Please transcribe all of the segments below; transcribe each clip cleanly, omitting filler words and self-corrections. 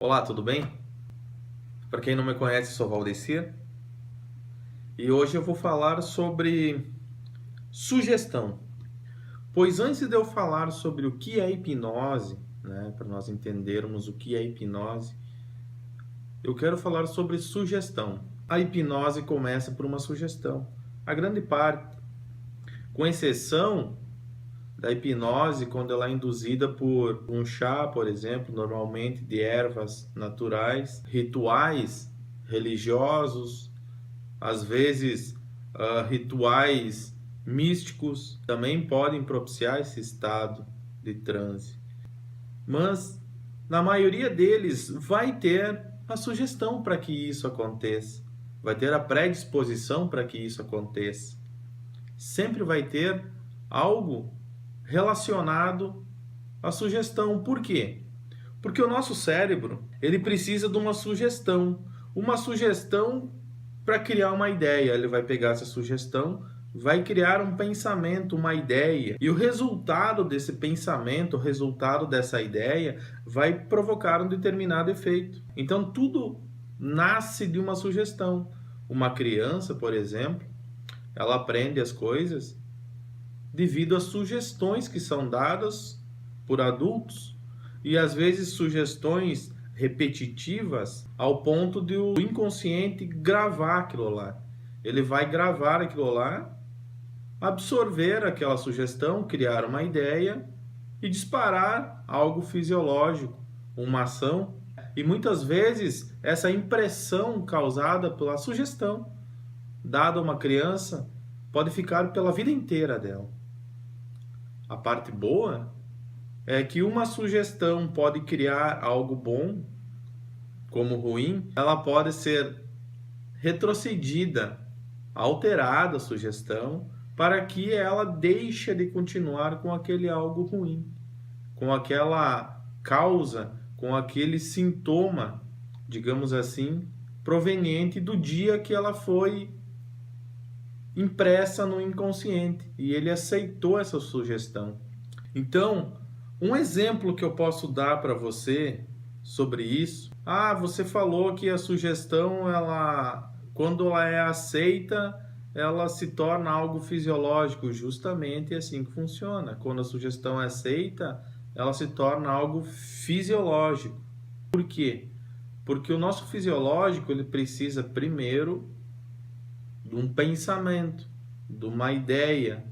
Olá, tudo bem? Para quem não me conhece, sou Valdecir e hoje eu vou falar sobre sugestão. Pois antes de eu falar sobre o que é hipnose, para nós entendermos o que é hipnose, eu quero falar sobre sugestão. A hipnose começa por uma sugestão. A grande parte, com exceção da hipnose, quando ela é induzida por um chá, por exemplo, normalmente de ervas naturais, rituais religiosos, às vezes rituais místicos também podem propiciar esse estado de transe. Mas na maioria deles vai ter a sugestão para que isso aconteça, vai ter a predisposição para que isso aconteça. Sempre vai ter algo relacionado à sugestão. Por quê? Porque o nosso cérebro, ele precisa de uma sugestão para criar uma ideia. Ele vai pegar essa sugestão, vai criar um pensamento, uma ideia, e o resultado desse pensamento, o resultado dessa ideia, vai provocar um determinado efeito. Então tudo nasce de uma sugestão. Uma criança, por exemplo, ela aprende as coisas devido às sugestões que são dadas por adultos, e às vezes sugestões repetitivas ao ponto de o inconsciente gravar aquilo lá. Ele vai gravar aquilo lá, absorver aquela sugestão, criar uma ideia e disparar algo fisiológico, uma ação. E muitas vezes essa impressão causada pela sugestão dada a uma criança pode ficar pela vida inteira dela. A parte boa é que uma sugestão pode criar algo bom, como ruim, ela pode ser retrocedida, alterada a sugestão, para que ela deixe de continuar com aquele algo ruim, com aquela causa, com aquele sintoma, digamos assim, proveniente do dia que ela foi impressa no inconsciente e ele aceitou essa sugestão. Então, um exemplo que eu posso dar para você sobre isso, você falou que a sugestão, quando ela é aceita, ela se torna algo fisiológico. Justamente assim que funciona. Quando a sugestão é aceita, ela se torna algo fisiológico. Por quê? Porque o nosso fisiológico, ele precisa primeiro de um pensamento, de uma ideia,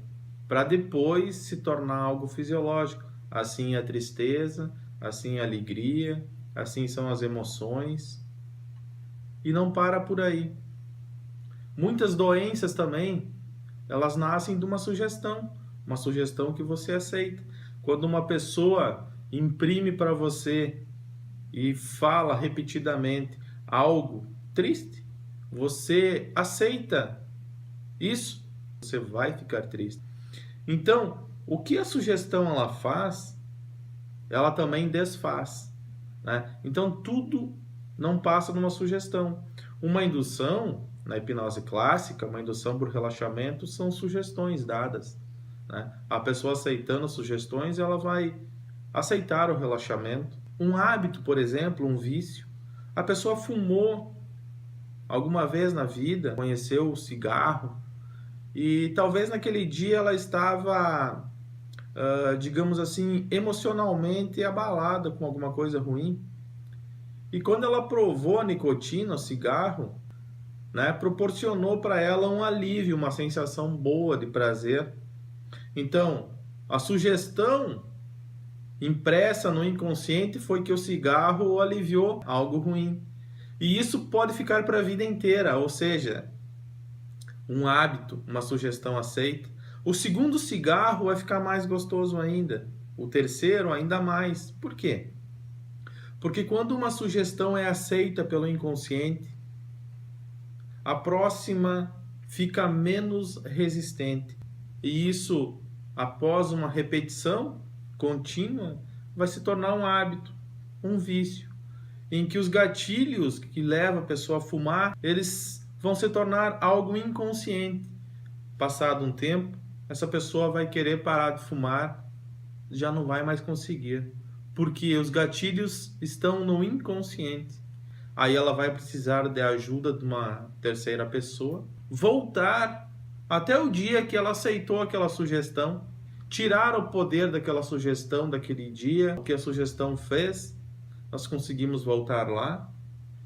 para depois se tornar algo fisiológico. Assim é a tristeza, assim é a alegria, assim são as emoções. E não para por aí. Muitas doenças também, elas nascem de uma sugestão que você aceita. Quando uma pessoa imprime para você e fala repetidamente algo triste, você aceita isso, você vai ficar triste. Então, o que a sugestão ela faz, ela também desfaz, né? Então, tudo não passa numa sugestão. Uma indução, na hipnose clássica, uma indução por relaxamento, são sugestões dadas, né? A pessoa aceitando sugestões, ela vai aceitar o relaxamento. Um hábito, por exemplo, um vício. A pessoa fumou alguma vez na vida, conheceu o cigarro, e talvez naquele dia ela estava, digamos assim, emocionalmente abalada com alguma coisa ruim. E quando ela provou a nicotina, o cigarro, né, proporcionou para ela um alívio, uma sensação boa de prazer. Então, a sugestão impressa no inconsciente foi que o cigarro aliviou algo ruim. E isso pode ficar para a vida inteira, ou seja, um hábito, uma sugestão aceita. O segundo cigarro vai ficar mais gostoso ainda. O terceiro, ainda mais. Por quê? Porque quando uma sugestão é aceita pelo inconsciente, a próxima fica menos resistente. E isso, após uma repetição contínua, vai se tornar um hábito, um vício, em que os gatilhos que levam a pessoa a fumar, eles vão se tornar algo inconsciente. Passado um tempo, essa pessoa vai querer parar de fumar, já não vai mais conseguir, porque os gatilhos estão no inconsciente. Aí ela vai precisar de ajuda de uma terceira pessoa, voltar até o dia que ela aceitou aquela sugestão, tirar o poder daquela sugestão daquele dia, o que a sugestão fez, nós conseguimos voltar lá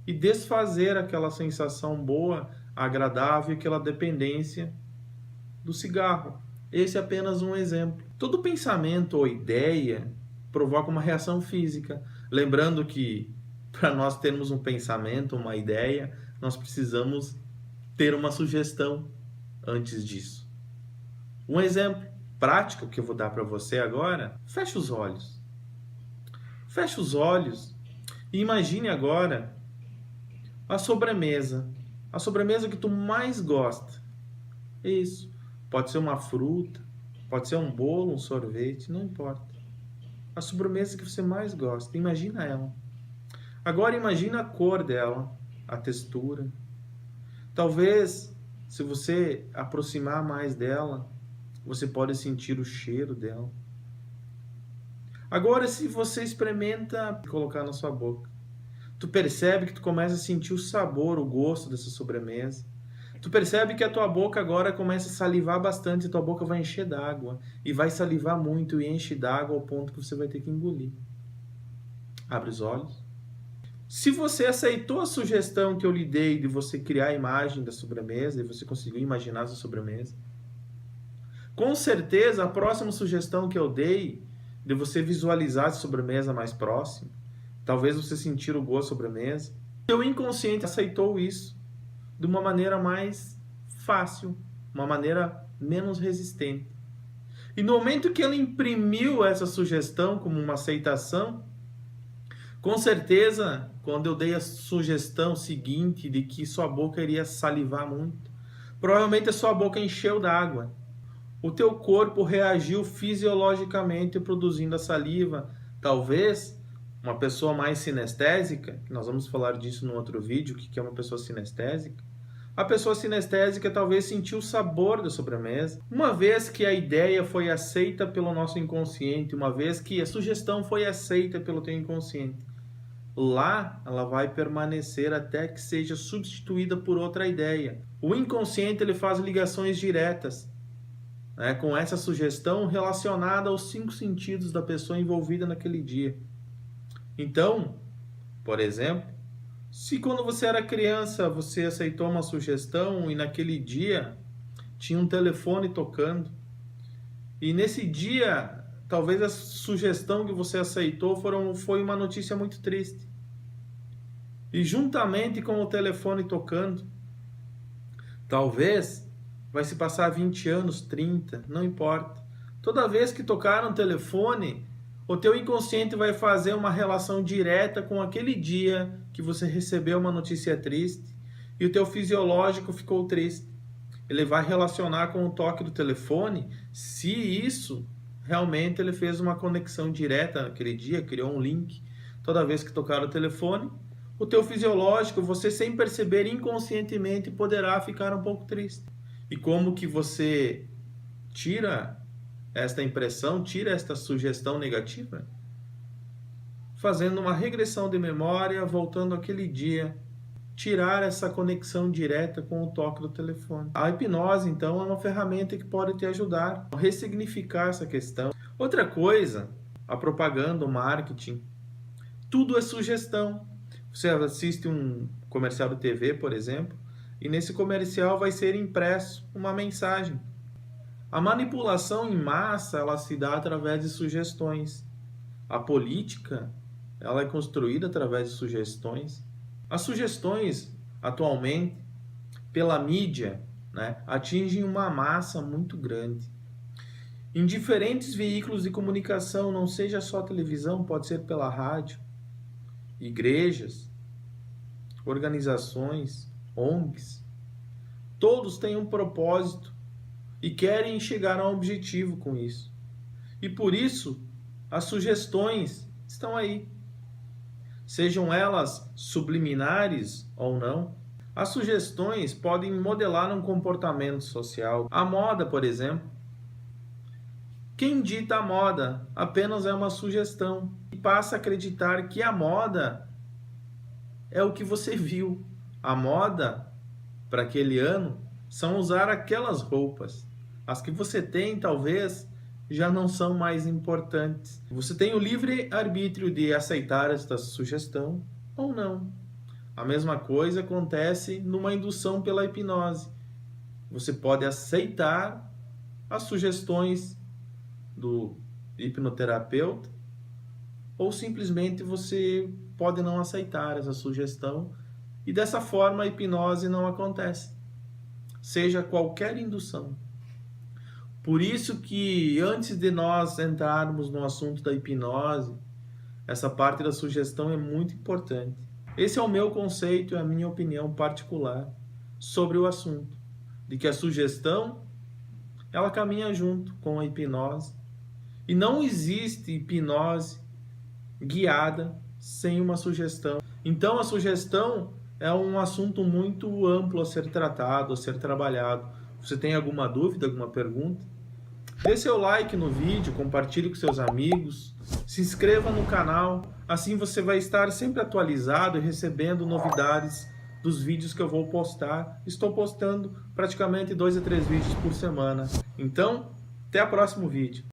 e desfazer aquela sensação boa, agradável, aquela dependência do cigarro. Esse é apenas um exemplo. Todo pensamento ou ideia provoca uma reação física. Lembrando que para nós termos um pensamento, uma ideia, nós precisamos ter uma sugestão antes disso. Um exemplo prático que eu vou dar para você agora, feche os olhos. Feche os olhos e imagine agora a sobremesa que tu mais gosta. Isso. Pode ser uma fruta, pode ser um bolo, um sorvete, não importa. A sobremesa que você mais gosta, imagina ela. Agora imagina a cor dela, a textura. Talvez, se você aproximar mais dela, você pode sentir o cheiro dela. Agora, se você experimenta colocar na sua boca, tu percebe que tu começa a sentir o sabor, o gosto dessa sobremesa. Tu percebe que a tua boca agora começa a salivar bastante, a tua boca vai encher d'água. E vai salivar muito e enche d'água ao ponto que você vai ter que engolir. Abre os olhos. Se você aceitou a sugestão que eu lhe dei de você criar a imagem da sobremesa, e você conseguiu imaginar essa sobremesa, com certeza a próxima sugestão que eu dei, de você visualizar a sobremesa mais próxima, talvez você sentir o gosto da sobremesa, seu inconsciente aceitou isso de uma maneira mais fácil, uma maneira menos resistente. E no momento que ela imprimiu essa sugestão como uma aceitação, com certeza, quando eu dei a sugestão seguinte de que sua boca iria salivar muito, provavelmente a sua boca encheu d'água. O teu corpo reagiu fisiologicamente produzindo a saliva. Talvez uma pessoa mais sinestésica, que nós vamos falar disso no outro vídeo, o que é uma pessoa sinestésica. A pessoa sinestésica talvez sentiu o sabor da sobremesa. Uma vez que a ideia foi aceita pelo nosso inconsciente, uma vez que a sugestão foi aceita pelo teu inconsciente, lá ela vai permanecer até que seja substituída por outra ideia. O inconsciente ele faz ligações diretas, né, com essa sugestão relacionada aos 5 sentidos da pessoa envolvida naquele dia. Então, por exemplo, se quando você era criança você aceitou uma sugestão e naquele dia tinha um telefone tocando, e nesse dia talvez a sugestão que você aceitou foi uma notícia muito triste. E juntamente com o telefone tocando, talvez vai se passar 20 anos, 30, não importa. Toda vez que tocar no telefone, o teu inconsciente vai fazer uma relação direta com aquele dia que você recebeu uma notícia triste e o teu fisiológico ficou triste. Ele vai relacionar com o toque do telefone, se isso realmente ele fez uma conexão direta naquele dia, criou um link. Toda vez que tocar o telefone, o teu fisiológico, você sem perceber inconscientemente, poderá ficar um pouco triste. E como que você tira esta impressão, tira esta sugestão negativa? Fazendo uma regressão de memória, voltando àquele dia, tirar essa conexão direta com o toque do telefone. A hipnose, então, é uma ferramenta que pode te ajudar a ressignificar essa questão. Outra coisa, a propaganda, o marketing, tudo é sugestão. Você assiste um comercial de TV, por exemplo, e nesse comercial vai ser impresso uma mensagem. A manipulação em massa, ela se dá através de sugestões. A política, ela é construída através de sugestões. As sugestões, atualmente, pela mídia, né, atingem uma massa muito grande. Em diferentes veículos de comunicação, não seja só televisão, pode ser pela rádio, igrejas, organizações, ONGs, todos têm um propósito e querem chegar a um objetivo com isso. E por isso, as sugestões estão aí. Sejam elas subliminares ou não, as sugestões podem modelar um comportamento social. A moda, por exemplo. Quem dita a moda apenas é uma sugestão. passa a acreditar que a moda é o que você viu. A moda para aquele ano são usar aquelas roupas. As que você tem, talvez, já não são mais importantes. Você tem o livre arbítrio de aceitar esta sugestão ou não. A mesma coisa acontece numa indução pela hipnose. Você pode aceitar as sugestões do hipnoterapeuta ou simplesmente você pode não aceitar essa sugestão e dessa forma a hipnose não acontece, seja qualquer indução. Por isso que antes de nós entrarmos no assunto da hipnose, essa parte da sugestão é muito importante. Esse é o meu conceito e a minha opinião particular sobre o assunto, de que a sugestão ela caminha junto com a hipnose e não existe hipnose guiada sem uma sugestão. Então a sugestão é um assunto muito amplo a ser tratado, a ser trabalhado. Você tem alguma dúvida, alguma pergunta? Dê seu like no vídeo, compartilhe com seus amigos, se inscreva no canal, assim você vai estar sempre atualizado e recebendo novidades dos vídeos que eu vou postar. Estou postando praticamente 2 a 3 vídeos por semana. Então, até o próximo vídeo.